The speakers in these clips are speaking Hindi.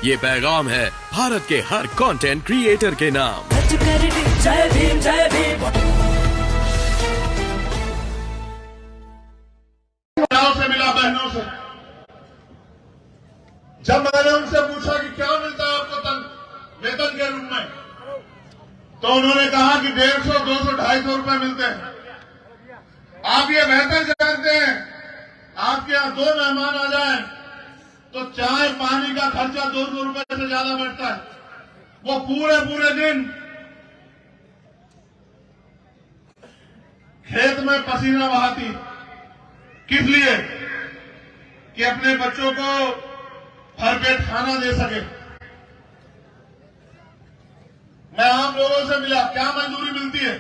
ये पैगाम है भारत के हर कंटेंट क्रिएटर के नाम। जय भीम जय भीम। से मिला बहनों से, जब मैंने उनसे पूछा कि क्या मिलता है आपको वेतन के रूप में, तो उन्होंने कहा कि 150, 200, 250 रुपए मिलते हैं। आप ये बेहतर जानते हैं, आपके यहाँ 2 मेहमान आ जाए तो चाय पानी का खर्चा 200 रुपए से ज्यादा बैठता है। वो पूरे दिन खेत में पसीना बहाती, किस लिए? कि अपने बच्चों को भरपेट खाना दे सके। मैं आम लोगों से मिला, क्या मजदूरी मिलती है?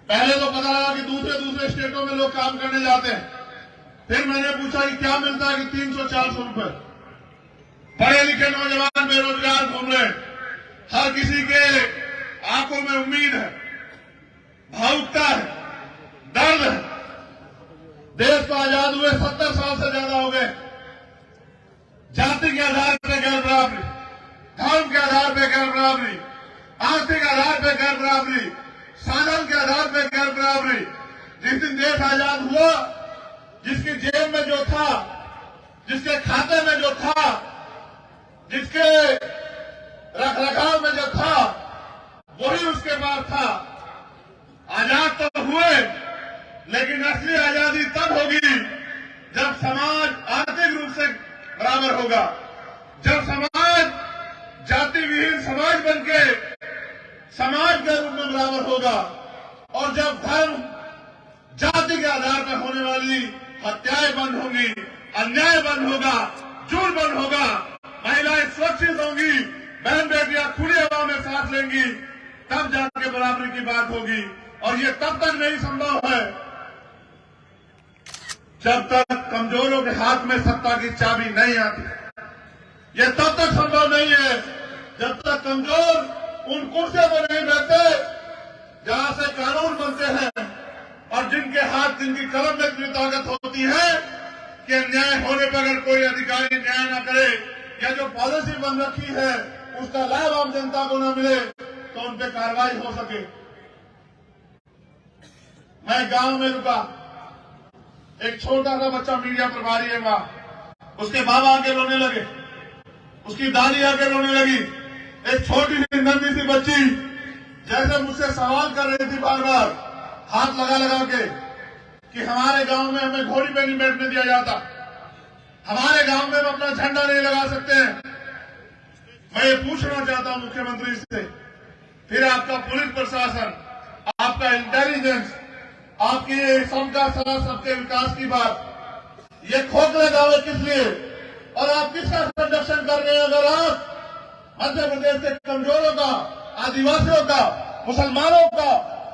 पहले तो पता लगा कि दूसरे स्टेटों में लोग काम करने जाते हैं। फिर मैंने पूछा कि क्या मिलता है? कि 300-400 रुपए। पढ़े लिखे नौजवान बेरोजगार घूम रहे हैं, हर किसी के आंखों में उम्मीद है, भावुकता है, दर्द है। देश को आजाद हुए 70 साल से ज्यादा हो गए। जाति के आधार पर गैर बराबरी, धर्म के आधार पर गैर बराबरी, आर्थिक आधार पर गैर बराबरी, साधन के आधार पर गैर बराबरी। जिस दिन देश आजाद हुआ, जिसकी जेब में जो था, जिसके खाते में जो था, जिसके रखरखाव में जो था, वही उसके पास था। आजाद तो हुए, लेकिन असली आजादी तब होगी जब समाज आर्थिक रूप से बराबर होगा, जब समाज जाति विहीन समाज बनके समाज के रूप में बराबर होगा, और जब धर्म जाति के आधार पर होने वाली हत्याएं बंद होंगी, अन्याय बंद होगा, जुर्म बंद होगा, महिलाएं सुरक्षित होंगी, बहन बेटियां खुली हवा में सांस लेंगी, तब जाके बराबरी की बात होगी। और ये तब तक नहीं संभव है जब तक कमजोरों के हाथ में सत्ता की चाबी नहीं आती। ये तब तक संभव नहीं है जब तक कमजोर उन कुर्सियों पर नहीं बैठते जहां से कानून बनते हैं, और जिनके हाथ, जिनकी कलम में इतनी ताकत होती है कि अन्याय होने पर अगर कोई अधिकारी न्याय न करे, या जो पॉलिसी बन रखी है उसका लाभ आम जनता को न मिले, तो उन पर कार्रवाई हो सके। मैं गांव में रुका, एक छोटा सा बच्चा मीडिया प्रभारी है वहां, उसके बाबा आके रोने लगे, उसकी दादी आके रोने लगी। एक छोटी सी नन्ही सी बच्ची जैसे मुझसे सवाल कर रही थी, बार बार हाथ लगा के, कि हमारे गांव में हमें घोड़ी पे नहीं बैठने दिया जाता, हमारे गांव में हम अपना झंडा नहीं लगा सकते हैं। मैं ये पूछना चाहता हूं मुख्यमंत्री से, फिर आपका पुलिस प्रशासन, आपका इंटेलिजेंस, आपकी सबका साथ, सबके विकास की बात, ये खोखले दावे किस लिए? और आप किसका संरक्षण कर रहे हैं? अगर आप मध्य प्रदेश के कमजोरों का, आदिवासियों का, मुसलमानों का,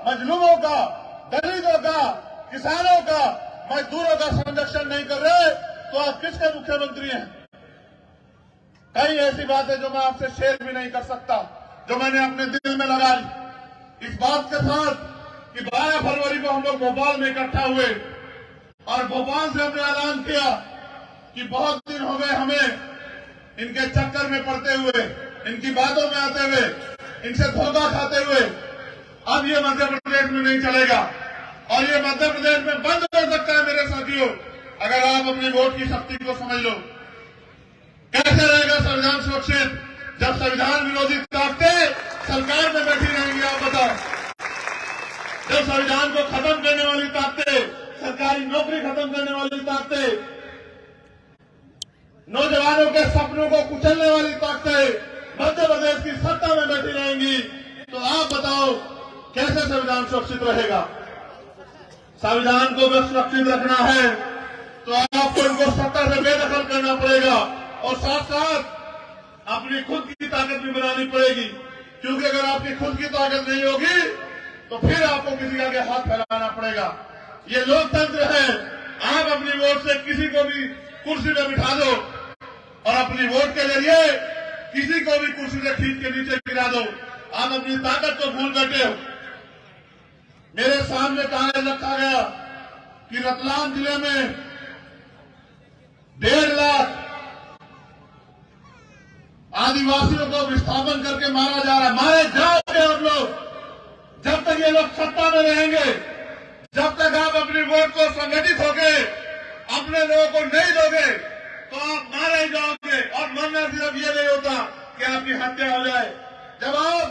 मजलूमों का, दलितों का, किसानों का, मजदूरों का संरक्षण नहीं कर रहे, तो आप किसके मुख्यमंत्री हैं? कई ऐसी बातें जो मैं आपसे शेयर भी नहीं कर सकता, जो मैंने अपने दिल में लगा ली। इस बात के साथ कि 12 फरवरी को हम लोग भोपाल में इकट्ठा हुए, और भोपाल से हमने ऐलान किया कि बहुत दिन हो गए हमें इनके चक्कर में पड़ते हुए, इनकी बातों में आते हुए, इनसे धोखा खाते हुए। अब ये मध्य प्रदेश में नहीं चलेगा, और ये मध्य प्रदेश में बंद हो सकता है मेरे साथियों, अगर आप अपनी वोट की शक्ति को समझ लो। कैसे रहेगा संविधान सुरक्षित जब संविधान विरोधी ताकतें सरकार में बैठी रहेंगी? आप बताओ। जब संविधान को खत्म करने वाली ताकतें, सरकारी नौकरी खत्म करने वाली ताकतें, नौजवानों के सपनों को कुचलने वाली ताकतें मध्य प्रदेश की सत्ता में बैठी रहेंगी, तो आप बताओ कैसे संविधान सुरक्षित रहेगा? संविधान को अगर सुरक्षित रखना है तो आपको इनको सत्ता से बेदखल करना पड़ेगा, और साथ साथ अपनी खुद की ताकत भी बनानी पड़ेगी। क्योंकि अगर आपकी खुद की ताकत नहीं होगी तो फिर आपको किसी आगे हाथ फैलाना पड़ेगा। ये लोकतंत्र है, आप अपनी वोट से किसी को भी कुर्सी में बिठा दो, और अपनी वोट के जरिए किसी को भी कुर्सी से खींच के नीचे गिरा दो। आप अपनी ताकत को भूल बैठे हो। मेरे सामने कागज रखा गया कि रतलाम जिले में 1.5 लाख आदिवासियों को विस्थापन करके मारा जा रहा है। मारे जाओगे हम लोग, जब तक ये लोग सत्ता में रहेंगे, जब तक आप अपनी वोट को संगठित होके अपने लोगों को नहीं दोगे तो आप मारे जाओगे। और मरना सिर्फ ये नहीं होता कि आपकी हत्या हो जाए। जब आप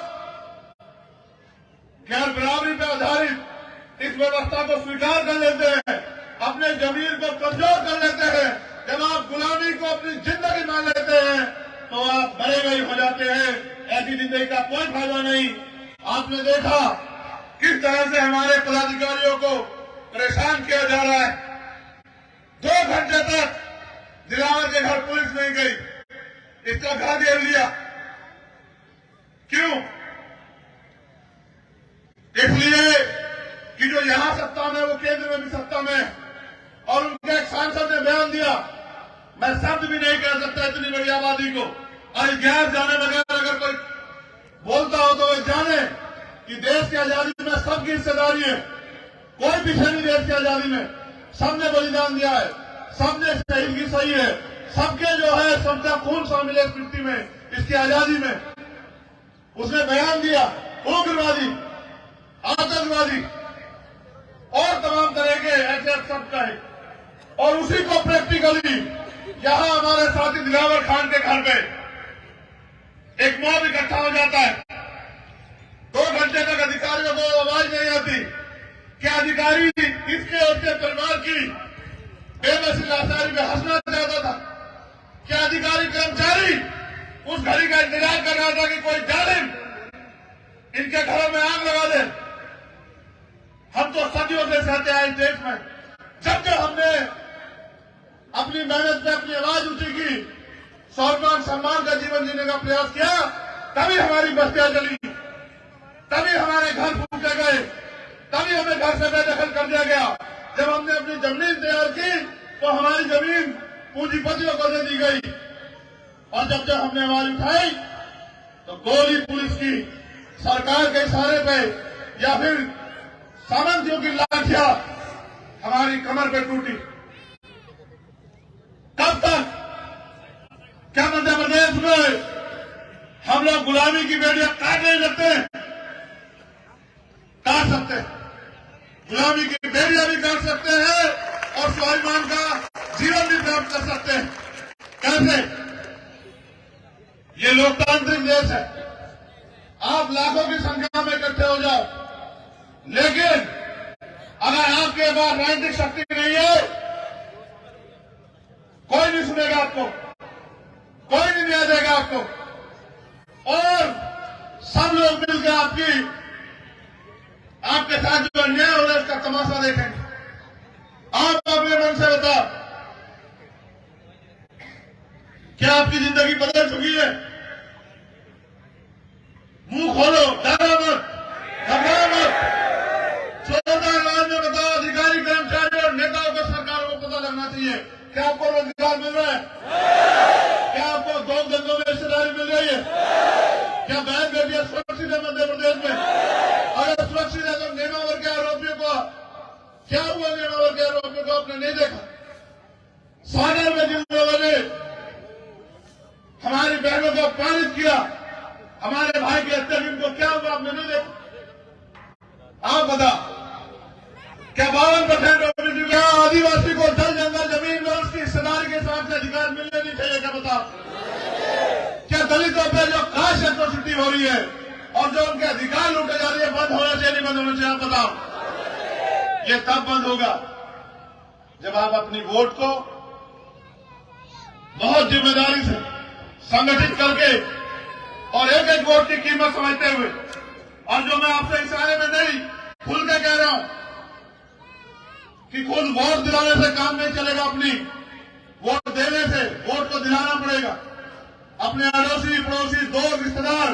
गैर बराबरी पर आधारित इस व्यवस्था को स्वीकार कर लेते हैं, अपने जमीन को कमजोर कर लेते हैं, जब आप गुलामी को अपनी जिंदगी मान लेते हैं तो आप बड़े गई हो जाते हैं। ऐसी जिंदगी का कोई फायदा नहीं। आपने देखा किस तरह से हमारे पदाधिकारियों को परेशान किया जा रहा है। 2 घंटे तक दिलावर के घर पुलिस नहीं गई, इसका घर घेर लिया। क्यों? इसलिए कि जो यहां सत्ता में वो केंद्र में भी सत्ता में है। और उनके एक सांसद ने बयान दिया, मैं शब्द भी नहीं कह सकता इतनी बड़ी आबादी को, और गैर जाने बगैर अगर कोई बोलता हो तो वो जाने कि देश की आजादी में सबकी हिस्सेदारी है। कोई पीछे नहीं देश की आजादी में, सबने बलिदान दिया है, सबने शहीदगी सही है, सबके जो है सबका खून शामिल है इस मिट्टी में, इसकी आजादी में। उसने बयान दिया उग्रवादी, आतंकवादी और तमाम तरह के ऐसे सब का है। और उसी को प्रैक्टिकली यहां हमारे साथी दिलावर खान के घर पे एक मॉब इकट्ठा हो जाता है। 2 घंटे तक अधिकारियों को आवाज नहीं आती। क्या अधिकारी इसके और उसके परिवार की बेबसी लाचारी में हंसना चाहता था? क्या अधिकारी कर्मचारी उस घड़ी का इंतजार कर रहा था कि कोई जालिम इनके घरों में आग लगा दे? हम तो सदियों से सहते आए इस देश में। जब जब हमने अपनी मेहनत से अपनी आवाज ऊंची की, स्वाभिमान सम्मान का जीवन जीने का प्रयास किया, तभी हमारी बस्तियां चली, तभी हमारे घर फूके गए, तभी हमें घर से बेदखल कर दिया गया। जब हमने अपनी जमीन तैयार की तो हमारी जमीन पूंजीपतियों को दे दी गई। और जब जब हमने आवाज उठाई तो गोली पुलिस की, सरकार के इशारे पे या फिर सामंतियों की लाठियां हमारी कमर पे टूटी। कब तक? क्या मध्य प्रदेश में हम लोग गुलामी की बेड़ियां काट नहीं सकते? काट सकते हैं, गुलामी की बेड़ियां भी काट सकते हैं और स्वाभिमान का जीवन भी प्राप्त कर सकते हैं। कैसे? ये लोकतांत्रिक देश है। आप लाखों की संख्या में इकट्ठे हो जाओ, लेकिन अगर आपके पास राजनीतिक शक्ति नहीं है, कोई नहीं सुनेगा आपको, कोई नहीं न्याय देगा आपको। और सब लोग मिलकर आपके साथ जो अन्याय हो रहा है उसका तमाशा देखेंगे। आप अपने मन से बताओ, क्या आपकी जिंदगी बदल चुकी है? मुंह खोलो, डरो मत, घबराओ मत। 14 राज्य में बताओ, अधिकारी कर्मचारी और नेताओं को सरकारों को पता लगना चाहिए क्या आपको रोजगार मिल रहा है, क्या आपको 2 धंधों में हिस्सेदारी मिल रही है, क्या बहन बेटियां सुरक्षित है मध्य प्रदेश में? अगर सुरक्षित है तो नेमावर के आरोपियों को क्या हुआ? नेमावर के आरोपियों को आपने नहीं देखा। सागर में जिन लोगों ने हमारी बहनों को अपमानित किया, हमारे भाई की हत्या की, उनको क्या हुआ आपने नहीं देखा? आप बता, क्या 52% ओबीसी क्या आदिवासी को जल जंगल जमीन में उसकी हिस्सेदारी के हिसाब से अधिकार मिलने नहीं चाहिए? क्या बता? क्या दलितों पर जो कास्ट एट्रोसिटी हो रही है और जो उनके अधिकार लूटे जा रही है, बंद होना चाहिए नहीं बंद होना चाहिए? आप बताओ। ये तब बंद होगा जब आप अपनी वोट को बहुत जिम्मेदारी से संगठित करके और एक एक वोट की कीमत समझते हुए, और जो मैं आपसे इशारे में नहीं खुल के कह रहा हूं कि खुद वोट दिलाने से काम नहीं चलेगा। अपनी वोट देने से वोट को दिलाना पड़ेगा। अपने अड़ोसी पड़ोसी दोस्त रिश्तेदार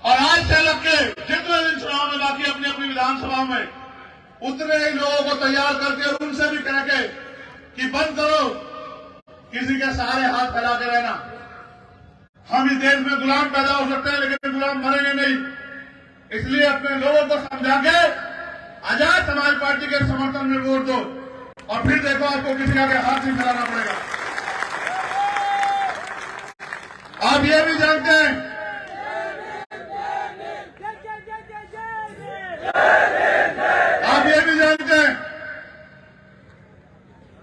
और आज से लग के जितने दिन चुनाव में बाकी अपनी अपनी विधानसभा में उतने ही लोगों को तैयार करके उनसे भी कह के कि बंद करो किसी के सहारे हाथ फैला के रहना। हम इस देश में गुलाम पैदा हो सकते हैं लेकिन गुलाम मरेंगे नहीं। इसलिए अपने लोगों को समझा के आजाद समाज पार्टी के समर्थन में वोट दो और फिर देखो आपको किसी का हाथ नहीं फैलाना पड़ेगा। आप ये भी जानते हैं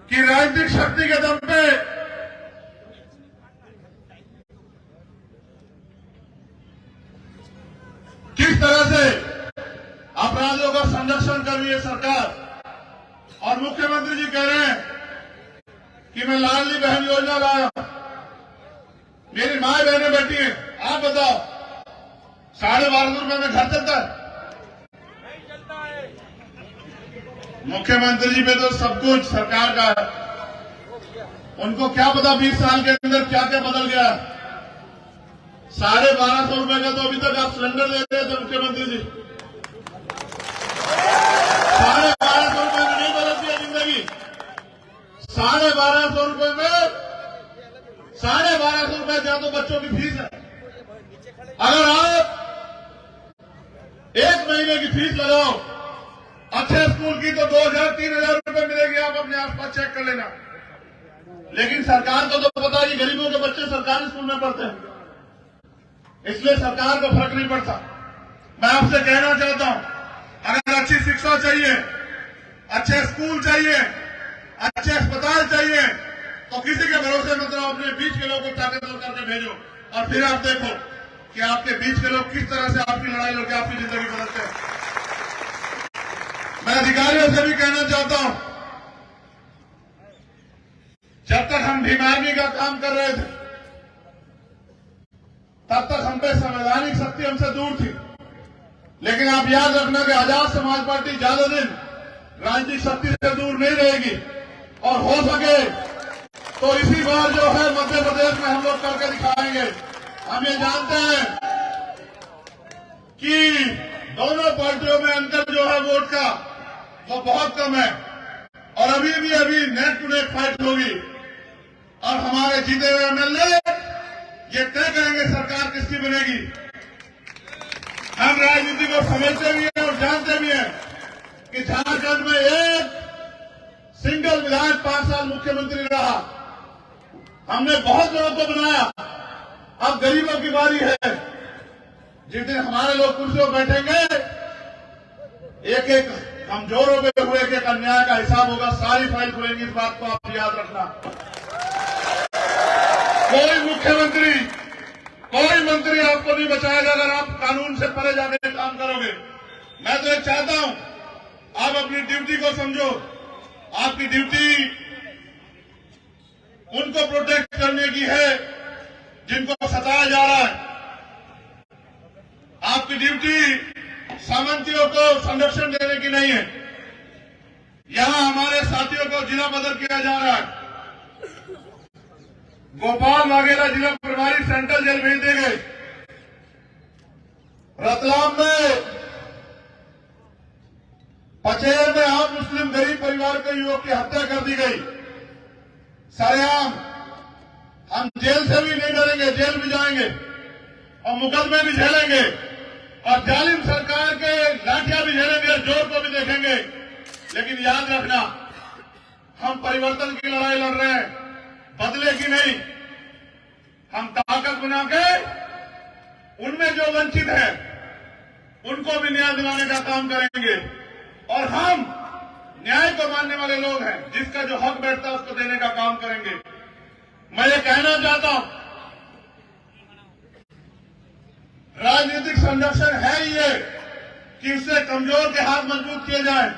कि राजनीतिक शक्ति के दम पे किस तरह से अपराधियों का संरक्षण कर रही है सरकार। और मुख्यमंत्री जी कह रहे हैं कि मैं लाडली बहन योजना लाया, मेरी माँ बहनें बैठी हैं। आप बताओ 12.5 रुपए में घर चलता है? मुख्यमंत्री जी पे तो सब कुछ सरकार का है, उनको क्या पता 20 साल के अंदर क्या क्या बदल गया। 1250 रुपए का तो अभी तक आप सिलेंडर ले रहे थे मुख्यमंत्री जी। 1250 रुपए में नहीं बदलती है जिंदगी। 1250 रुपए में 1250 रुपए क्या तो बच्चों की फीस है। अगर आप 1 महीने की फीस लगाओ अच्छे स्कूल की तो 2,000-3,000 रुपए मिलेगी। आप अपने आसपास चेक कर लेना। लेकिन सरकार को तो पता है कि गरीबों के बच्चे सरकारी स्कूल में पढ़ते हैं, इसलिए सरकार को फर्क नहीं पड़ता। मैं आपसे कहना चाहता हूं, अगर अच्छी शिक्षा चाहिए, अच्छे स्कूल चाहिए, अच्छे अस्पताल चाहिए, तो किसी के भरोसे मत रहो। अपने बीच के लोगों को ताकतवर करके भेजो और फिर आप देखो कि आपके बीच के लोग किस तरह से आपकी लड़ाई लड़के आपकी जिंदगी बदलते हैं। मैं अधिकारियों से भी कहना चाहता हूं, जब तक हम भीम आर्मी का काम कर रहे थे तब तक हम पे संवैधानिक शक्ति हमसे दूर थी। लेकिन आप याद रखना कि आजाद समाज पार्टी ज्यादा दिन राजनीतिक शक्ति से दूर नहीं रहेगी। और हो सके तो इसी बार जो है मध्य प्रदेश में हम लोग करके दिखाएंगे। हम ये जानते हैं कि दोनों पार्टियों में अंतर जो है वोट का वो बहुत कम है और अभी नेक टू नेक फाइट होगी। और हमारे जीते हुए एमएलए ये तय करेंगे सरकार किसकी बनेगी। हम राजनीति को समझते भी हैं और जानते भी हैं कि झारखंड में एक सिंगल विधायक 5 साल मुख्यमंत्री रहा। हमने बहुत लोगों को बनाया, अब गरीबों की बारी है। जिस दिन हमारे लोग कुर्सियों पर बैठेंगे, एक एक कमजोरों पे हुए एक अन्याय का हिसाब होगा। सारी फाइल खुलेंगी, इस बात को आप याद रखना। कोई मंत्री आपको नहीं बचाएगा अगर आप कानून से परे जाके काम करोगे। मैं तो एक चाहता हूं, आप अपनी ड्यूटी को समझो। आपकी ड्यूटी उनको प्रोटेक्ट करने की है जिनको सताया जा रहा है। आपकी ड्यूटी सामंतियों को संरक्षण देने की नहीं है। यहां हमारे साथियों को जिला बदल किया जा रहा है। गोपाल वाघेला जिला प्रभारी सेंट्रल जेल भेज दिए गए। रतलाम में पचेर में आम मुस्लिम गरीब परिवार के युवक की हत्या कर दी गई सरेआम। हम जेल से भी नहीं डरेंगे, जेल भी जाएंगे और मुकदमे भी झेलेंगे और जालिम सरकार के लाठियां भी झेलेंगे, जोर को भी देखेंगे। लेकिन याद रखना, हम परिवर्तन की लड़ाई लड़ रहे हैं, बदले की नहीं। हम ताकत बना के उनमें जो वंचित है उनको भी न्याय दिलाने का काम करेंगे। और हम न्याय को मानने वाले लोग हैं, जिसका जो हक बैठता है उसको देने का काम करेंगे। मैं ये कहना चाहता हूं, राजनीतिक संरक्षण है ये कि उससे कमजोर के हाथ मजबूत किए जाए।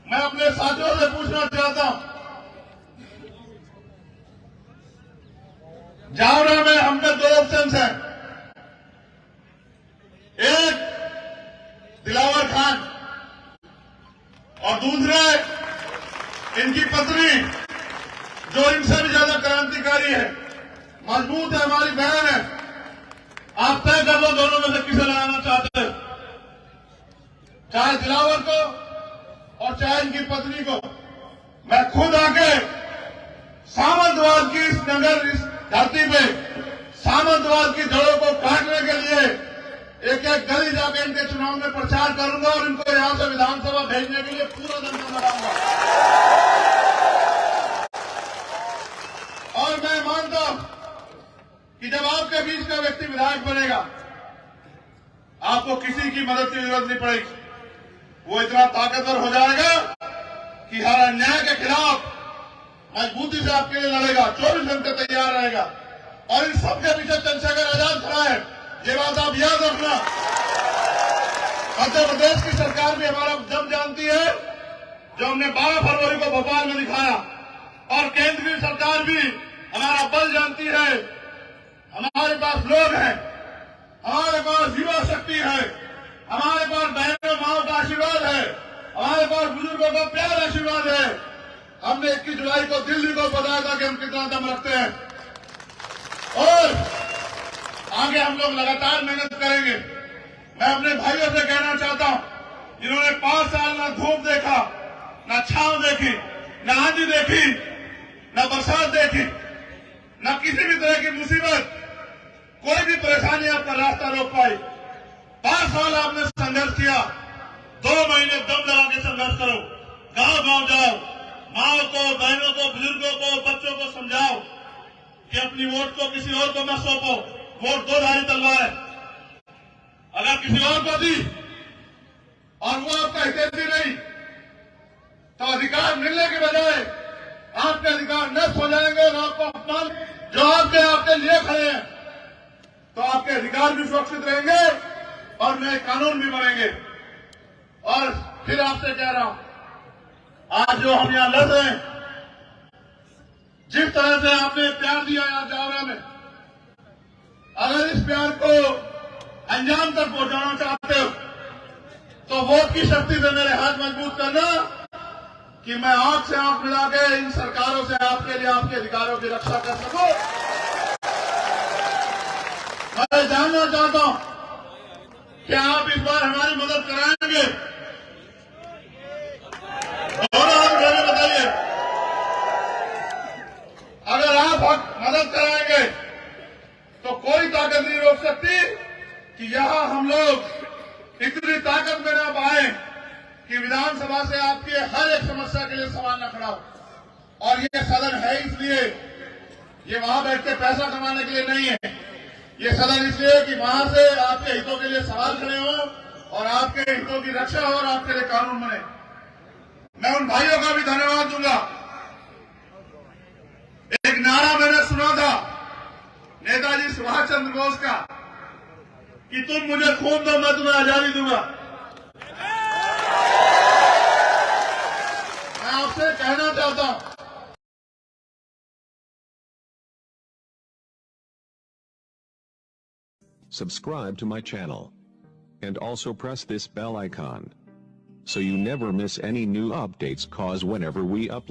मैं अपने साथियों से पूछना चाहता हूं, जावरा में हम पे 2 ऑप्शन हैं। एक दिलावर खान और दूसरे इनकी पत्नी, जो इनसे भी ज्यादा क्रांतिकारी है, मजबूत है, हमारी बहन है। आप तय कर लो दोनों में से किसे लगाना चाहते हैं, चाहे दिलावर को और चाहे इनकी पत्नी को। मैं खुद आके सामंतवाद की इस नगर, इस धरती पे सामंतवाद की जड़ों को काटने के लिए एक एक गली जाके इनके चुनाव में प्रचार करूंगा और इनको यहां से विधानसभा भेजने के लिए पूरा दंड लगाऊंगा। और मैं मानता हूं आपके बीच का व्यक्ति विधायक बनेगा, आपको किसी की मदद की जरूरत नहीं पड़ेगी। वो इतना ताकतवर हो जाएगा कि हर अन्याय के खिलाफ मजबूती से आपके लिए लड़ेगा, 24 घंटे तैयार रहेगा। और इन सबके पीछे चंद्रशेखर आजाद खड़ा है, ये बात आप याद रखना। मध्य प्रदेश की सरकार भी हमारा दम जानती है, जो हमने 12 फरवरी को भोपाल में दिखाया, और केंद्रीय सरकार भी हमारा बल जानती है। हमारे पास लोग हैं, हमारे पास युवा शक्ति है, हमारे पास बहनों माओ का आशीर्वाद है, हमारे पास बुजुर्गों का प्यार आशीर्वाद है। हमने 21 जुलाई को दिल्ली को बताया था कि हम कितना दम रखते हैं, और आगे हम लोग लगातार मेहनत करेंगे। मैं अपने भाइयों से कहना चाहता हूं, जिन्होंने 5 साल ना धूप देखा, ना छांव देखी, ना आंधी देखी, ना बरसात देखी, ना किसी भी तरह की मुसीबत, कोई भी परेशानी आपका रास्ता रोक पाई। 5 साल आपने संघर्ष किया, 2 महीने दम लगा के संघर्ष करो, गांव गांव जाओ, माओ को, बहनों को, बुजुर्गों को, बच्चों को समझाओ कि अपनी वोट को किसी और को मत सौंपो। वोट 2 धारी तलवार है, अगर किसी और को दी और वो आपका हितैषी नहीं, तो अधिकार मिलने के बजाय आपके अधिकार नष्ट हो जाएंगे और आपको अपमान, जो आपके लिए खड़े हैं, तो आपके अधिकार भी सुरक्षित रहेंगे और नए कानून भी बनेंगे। और फिर आपसे कह रहा हूं, आज जो हम यहां लड़ रहे हैं, जिस तरह से आपने प्यार दिया यहां जावरा में, अगर इस प्यार को अंजाम तक पहुंचाना चाहते हो, तो वोट की शक्ति से मेरे हाथ मजबूत करना कि मैं आंख से आंख मिला के इन सरकारों से आपके लिए आपके अधिकारों की रक्षा कर सकूं। मैं जानना चाहता हूं कि आप इस बार हमारी मदद कराएंगे। दोनों हाथ उठाकर बताइए, अगर आप मदद कराएंगे तो कोई ताकत नहीं रोक सकती कि यहां हम लोग इतनी ताकत में न पाए कि विधानसभा से आपकी हर एक समस्या के लिए सवाल न खड़ा हो। और ये सदन है इसलिए, ये वहां बैठ के पैसा कमाने के लिए नहीं है, ये सदन इसलिए कि वहां से आपके हितों के लिए सवाल खड़े हो और आपके हितों की रक्षा हो और आपके लिए कानून बने। मैं उन भाइयों का भी धन्यवाद दूंगा। एक नारा मैंने सुना था नेताजी सुभाष चंद्र बोस का कि तुम मुझे खून दो, मैं तुम्हें आजादी दूंगा। मैं आपसे कहना चाहता हूं, subscribe to my channel and also press this bell icon so you never miss any new updates, cause whenever we upload